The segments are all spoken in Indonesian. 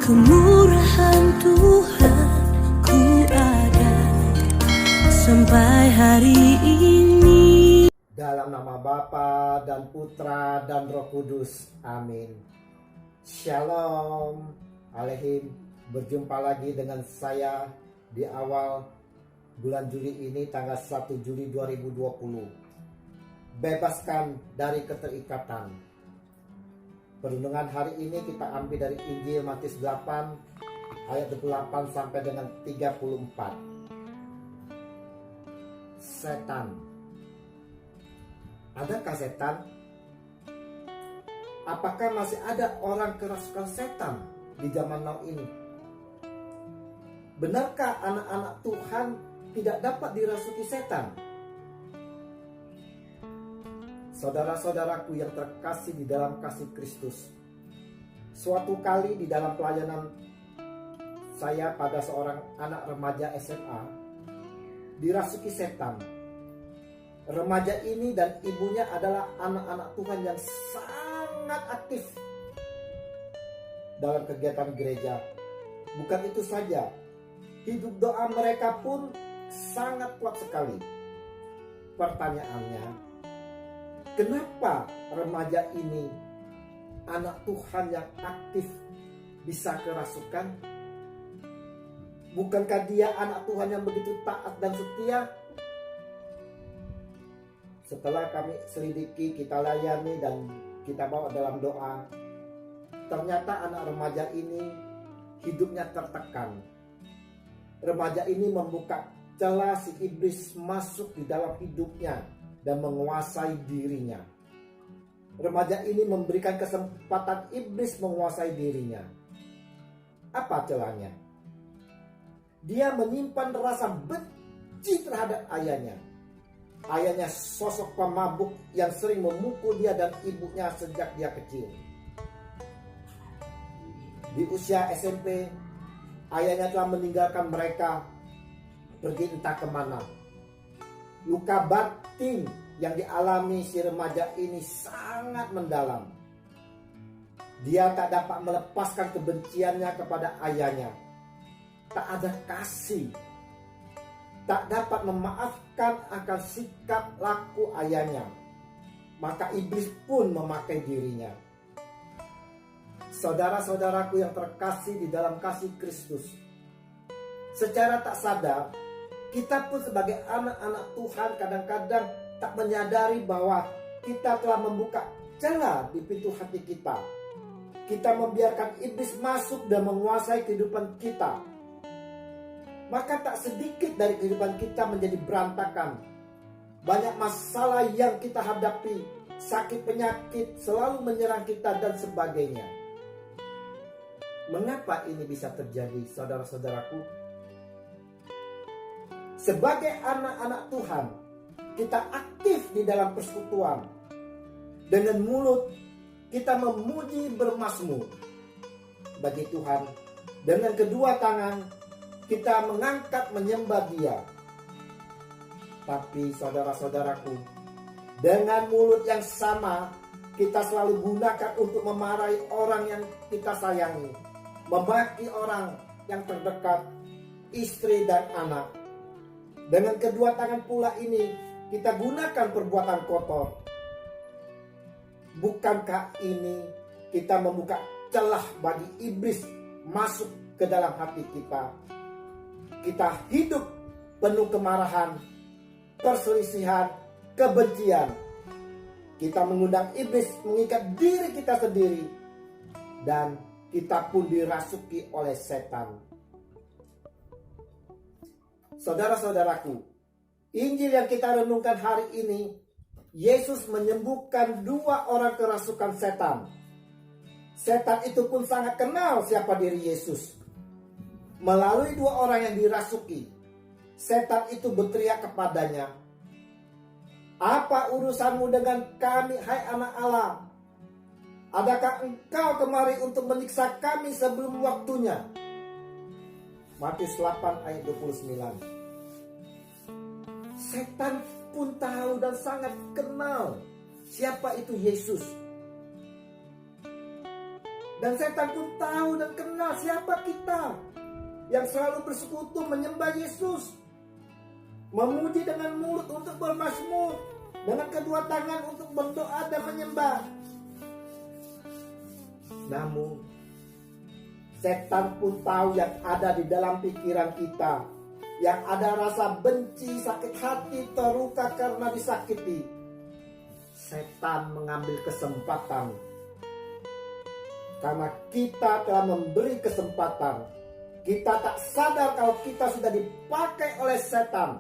kemurahan Tuhan ku ada sampai hari ini. Dalam nama Bapa dan Putra dan Roh Kudus. Amin. Shalom Aleihim. Berjumpa lagi dengan saya di awal bulan Juli ini, tanggal 1 Juli 2020. Bebaskan dari keterikatan. Perundungan hari ini kita ambil dari Injil Matius 8 ayat 28 sampai dengan 34. Setan. Adakah setan? Apakah masih ada orang kerasukan setan di zaman now ini? Benarkah anak-anak Tuhan tidak dapat dirasuki setan? Saudara-saudaraku yang terkasih di dalam kasih Kristus, suatu kali di dalam pelayanan saya pada seorang anak remaja SMA dirasuki setan. Remaja ini dan ibunya adalah anak-anak Tuhan yang sangat aktif dalam kegiatan gereja. Bukan itu saja, hidup doa mereka pun sangat kuat sekali. Pertanyaannya, kenapa remaja ini, anak Tuhan yang aktif, bisa kerasukan? Bukankah dia anak Tuhan yang begitu taat dan setia? Setelah kami selidiki, kita layani dan kita bawa dalam doa, ternyata anak remaja ini hidupnya tertekan. Remaja ini membuka celah si iblis masuk di dalam hidupnya dan menguasai dirinya. Remaja ini memberikan kesempatan iblis menguasai dirinya. Apa celahnya? Dia menyimpan rasa benci terhadap ayahnya. Ayahnya sosok pemabuk yang sering memukul dia dan ibunya sejak dia kecil. Di usia SMP, ayahnya telah meninggalkan mereka, pergi entah kemana. Luka batin yang dialami si remaja ini sangat mendalam. Dia tak dapat melepaskan kebenciannya kepada ayahnya. Tak ada kasih. Tak dapat memaafkan akan sikap laku ayahnya. Maka iblis pun memakai dirinya. Saudara-saudaraku yang terkasih di dalam kasih Kristus, secara tak sadar, kita pun sebagai anak-anak Tuhan kadang-kadang tak menyadari bahwa kita telah membuka celah di pintu hati kita. Kita membiarkan iblis masuk dan menguasai kehidupan kita. Maka tak sedikit dari kehidupan kita menjadi berantakan. Banyak masalah yang kita hadapi, sakit penyakit selalu menyerang kita dan sebagainya. Mengapa ini bisa terjadi, saudara-saudaraku? Sebagai anak-anak Tuhan, kita aktif di dalam persekutuan. Dengan mulut kita memuji bermazmur bagi Tuhan. Dengan kedua tangan kita mengangkat menyembah Dia. Tapi saudara-saudaraku, dengan mulut yang sama kita selalu gunakan untuk memarahi orang yang kita sayangi, memaki orang yang terdekat, istri dan anak. Dengan kedua tangan pula ini kita gunakan perbuatan kotor. Bukankah ini kita membuka celah bagi iblis masuk ke dalam hati kita? Kita hidup penuh kemarahan, perselisihan, kebencian. Kita mengundang iblis mengikat diri kita sendiri, dan kita pun dirasuki oleh setan. Saudara-saudaraku, Injil yang kita renungkan hari ini, Yesus menyembuhkan 2 orang kerasukan setan. Setan itu pun sangat kenal siapa diri Yesus. Melalui 2 orang yang dirasuki, setan itu berteriak kepadanya, "Apa urusanmu dengan kami, hai anak Allah? Adakah engkau kemari untuk menyiksa kami sebelum waktunya?" Matius 8 ayat 29. Setan pun tahu dan sangat kenal siapa itu Yesus. Dan setan pun tahu dan kenal siapa kita yang selalu bersekutu menyembah Yesus, memuji dengan mulut untuk bermazmur, dengan kedua tangan untuk berdoa dan menyembah. Namun setan pun tahu yang ada di dalam pikiran kita, yang ada rasa benci, sakit hati, terluka karena disakiti. Setan mengambil kesempatan karena kita telah memberi kesempatan. Kita tak sadar kalau kita sudah dipakai oleh setan.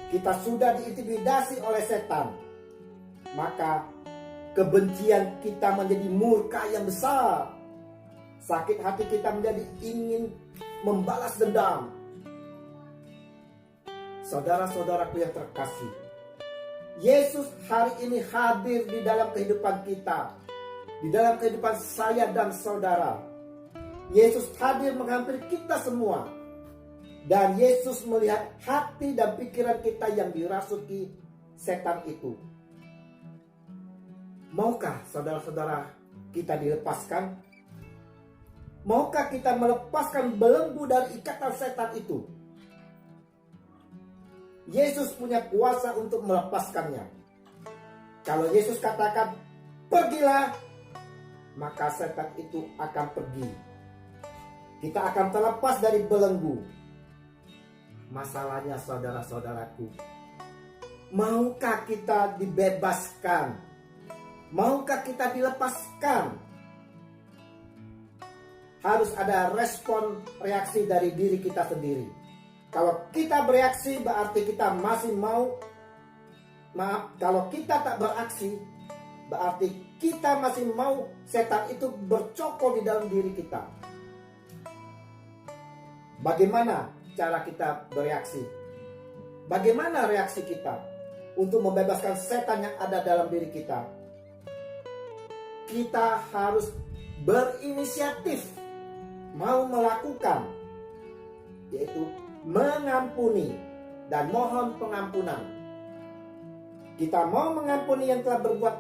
Kita sudah diintimidasi oleh setan. Maka kebencian kita menjadi murka yang besar. Sakit hati kita menjadi ingin membalas dendam. Saudara-saudaraku yang terkasih, Yesus hari ini hadir di dalam kehidupan kita, di dalam kehidupan saya dan saudara. Yesus hadir menghampiri kita semua. Dan Yesus melihat hati dan pikiran kita yang dirasuki setan itu. Maukah saudara-saudara kita dilepaskan? Maukah kita melepaskan belenggu dari ikatan setan itu? Yesus punya kuasa untuk melepaskannya. Kalau Yesus katakan, pergilah, maka setan itu akan pergi. Kita akan terlepas dari belenggu. Masalahnya saudara-saudaraku, maukah kita dibebaskan? Maukah kita dilepaskan? Harus ada respon reaksi dari diri kita sendiri. Kalau kita bereaksi berarti kita masih mau. Maaf, kalau kita tak beraksi berarti kita masih mau setan itu bercokol di dalam diri kita. Bagaimana cara kita bereaksi? Bagaimana reaksi kita untuk membebaskan setan yang ada dalam diri kita? Kita harus berinisiatif, mau melakukan, yaitu mengampuni dan mohon pengampunan. Kita mau mengampuni yang telah berbuat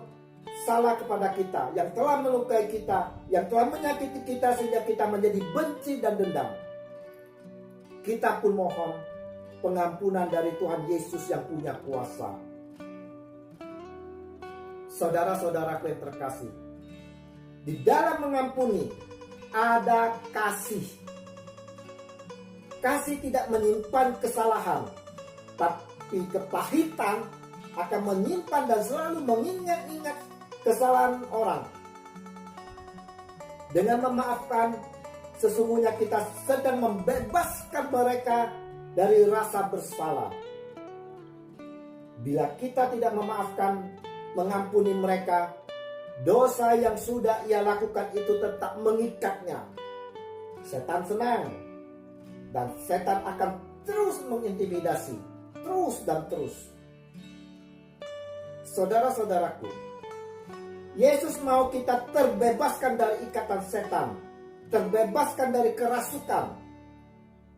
salah kepada kita, yang telah melukai kita, yang telah menyakiti kita sehingga kita menjadi benci dan dendam. Kita pun mohon pengampunan dari Tuhan Yesus yang punya kuasa. Saudara-saudaraku yang terkasih, di dalam mengampuni ada kasih. Kasih tidak menyimpan kesalahan, tapi kepahitan akan menyimpan dan selalu mengingat-ingat kesalahan orang. Dengan memaafkan, sesungguhnya kita sedang membebaskan mereka dari rasa bersalah. Bila kita tidak memaafkan, mengampuni mereka, dosa yang sudah ia lakukan itu tetap mengikatnya. Setan senang, dan setan akan terus mengintimidasi, terus dan terus. Saudara-saudaraku, Yesus mau kita terbebaskan dari ikatan setan, terbebaskan dari kerasukan,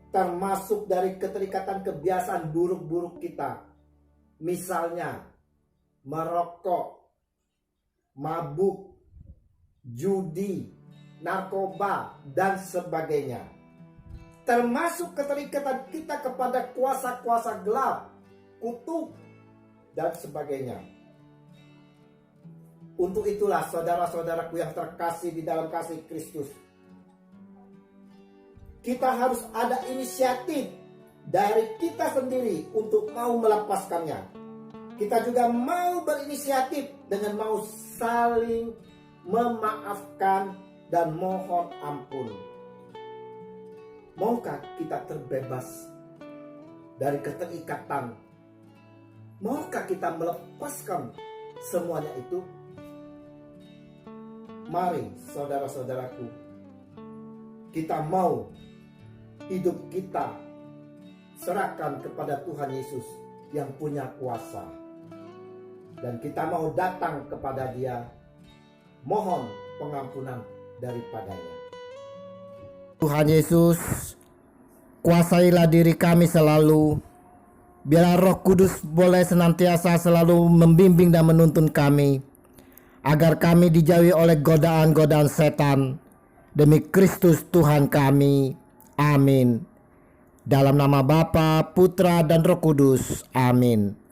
termasuk dari keterikatan kebiasaan buruk-buruk kita. Misalnya merokok, mabuk, judi, narkoba, dan sebagainya. Termasuk keterikatan kita kepada kuasa-kuasa gelap, kutuk, dan sebagainya. Untuk itulah saudara-saudaraku yang terkasih di dalam kasih Kristus, kita harus ada inisiatif dari kita sendiri untuk mau melepaskannya. Kita juga mau berinisiatif dengan mau saling memaafkan dan mohon ampun. Maukah kita terbebas dari keterikatan? Maukah kita melepaskan semuanya itu? Mari saudara-saudaraku, kita mau hidup kita serahkan kepada Tuhan Yesus yang punya kuasa. Dan kita mau datang kepada Dia, mohon pengampunan daripadanya. Tuhan Yesus, kuasailah diri kami selalu. Biarlah Roh Kudus boleh senantiasa selalu membimbing dan menuntun kami, agar kami dijauhi oleh godaan-godaan setan. Demi Kristus Tuhan kami. Amin. Dalam nama Bapa, Putra, dan Roh Kudus. Amin.